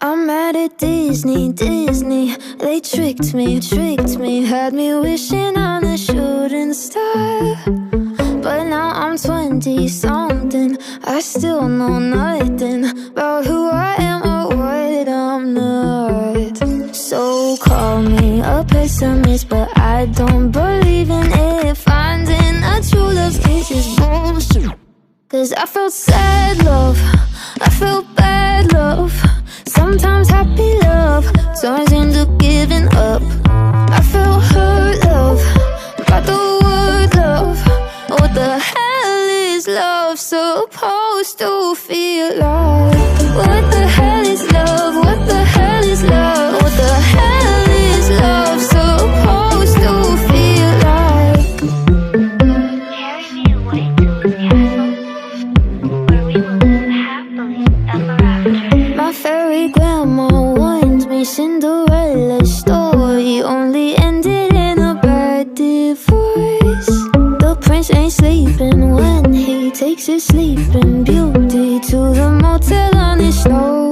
I'm mad at Disney, Disney. They tricked me, had me wishing on a shooting star. But now I'm 20-something, I still know nothing about who I am or what I'm not. So call me a pessimist, but I don't believe in it. Finding a true love's kiss is bullshit. Cause I felt sad love, I felt bad love. Sometimes happy love turns into giving up. I felt hurt love, by the word love. What the hell is love supposed to feel like? What the hell is love? What the hell is love? What the hell is love supposed to feel like? Carry me away to a castle where we will live happily ever after. My fairy grandma warned me Cinderella's story only ended in a bad divorce. The prince ain't sleeping when he takes his sleeping beauty to the motel on his snow.